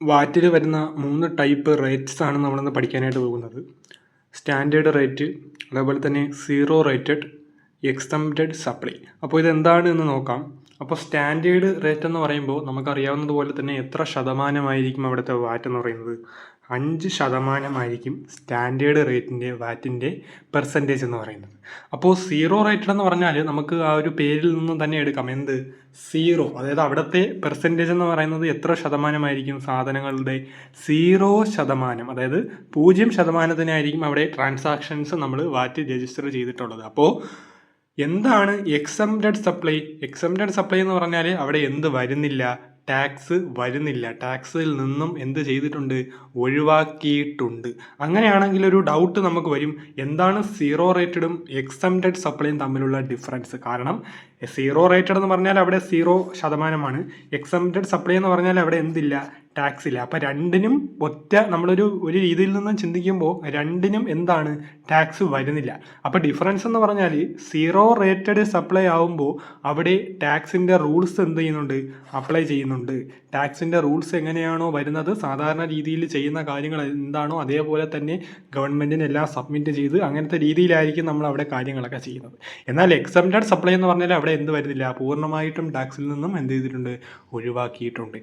Wattle വരുന്ന 3 type rates ആണ് നമ്മളിന്ന് പഠിക്കാനായിട്ട് പോകുന്നത്. സ്റ്റാൻഡേർഡ് റേറ്റ്, അതേപോലെ തന്നെ സീറോ റേറ്റഡ്, എക്സംപ്റ്റഡ് സപ്ലൈ. അപ്പോൾ ഇതെന്താണ് എന്ന് നോക്കാം. അപ്പോൾ സ്റ്റാൻഡേർഡ് റേറ്റ് എന്ന് പറയുമ്പോൾ നമുക്കറിയാവുന്നതുപോലെ തന്നെ എത്ര ശതമാനമായിരിക്കും അവിടുത്തെ വാറ്റ് എന്ന് പറയുന്നത്? 5% സ്റ്റാൻഡേർഡ് റേറ്റിൻ്റെ വാറ്റിൻ്റെ പെർസെൻറ്റേജ് എന്ന് പറയുന്നത്. അപ്പോൾ സീറോ റേറ്റഡ് എന്ന് പറഞ്ഞാൽ നമുക്ക് ആ ഒരു പേരിൽ നിന്നും തന്നെ എടുക്കാം. എന്ത്? സീറോ. അതായത് അവിടുത്തെ പെർസെൻറ്റേജ് എന്ന് പറയുന്നത് എത്ര ശതമാനമായിരിക്കും? സാധനങ്ങളുടെ 0%, അതായത് 0%-നായിരിക്കും അവിടെ ട്രാൻസാക്ഷൻസ് നമ്മൾ വാറ്റ് രജിസ്റ്റർ ചെയ്തിട്ടുള്ളത്. അപ്പോൾ എന്താണ് എക്സംപ്റ്റഡ് സപ്ലൈ? എക്സംപ്റ്റഡ് സപ്ലൈ എന്ന് പറഞ്ഞാൽ അവിടെ എന്ത് വരുന്നില്ല? ടാക്സ് വരുന്നില്ല. ടാക്സിൽ നിന്നും എന്ത് ചെയ്തിട്ടുണ്ട്? ഒഴിവാക്കിയിട്ടുണ്ട്. അങ്ങനെയാണെങ്കിൽ ഒരു ഡൗട്ട് നമുക്ക് വരും, എന്താണ് സീറോ റേറ്റഡും എക്സംപ്റ്റഡ് സപ്ലൈയും തമ്മിലുള്ള ഡിഫറൻസ്? കാരണം സീറോ റേറ്റഡ് എന്ന് പറഞ്ഞാൽ അവിടെ 0%, എക്സംപ്റ്റഡ് സപ്ലൈ എന്ന് പറഞ്ഞാൽ അവിടെ എന്തില്ല? ടാക്സ് ഇല്ല. അപ്പം രണ്ടിനും നമ്മളൊരു രീതിയിൽ നിന്ന് ചിന്തിക്കുമ്പോൾ രണ്ടിനും എന്താണ്? ടാക്സ് വരുന്നില്ല. അപ്പോൾ ഡിഫറൻസ് എന്ന് പറഞ്ഞാൽ സീറോ റേറ്റഡ് സപ്ലൈ ആവുമ്പോൾ അവിടെ ടാക്സിൻ്റെ റൂൾസ് എന്ത് ചെയ്യുന്നുണ്ട്? അപ്ലൈ ചെയ്യുന്നുണ്ട്. ടാക്സിൻ്റെ റൂൾസ് എങ്ങനെയാണോ വരുന്നത്, സാധാരണ രീതിയിൽ ചെയ്യുന്ന കാര്യങ്ങൾ എന്താണോ അതേപോലെ തന്നെ ഗവൺമെൻറ്റിന് എല്ലാം സബ്മിറ്റ് ചെയ്ത് അങ്ങനത്തെ രീതിയിലായിരിക്കും നമ്മൾ അവിടെ കാര്യങ്ങളൊക്കെ ചെയ്യുന്നത്. എന്നാൽ എക്സംപ്റ്റഡ് സപ്ലൈ എന്ന് പറഞ്ഞാൽ അവിടെ എന്ത് വരുന്നില്ല? പൂർണ്ണമായിട്ടും ടാക്സിൽ നിന്നും എന്ത് ചെയ്തിട്ടുണ്ട്? ഒഴിവാക്കിയിട്ടുണ്ട്.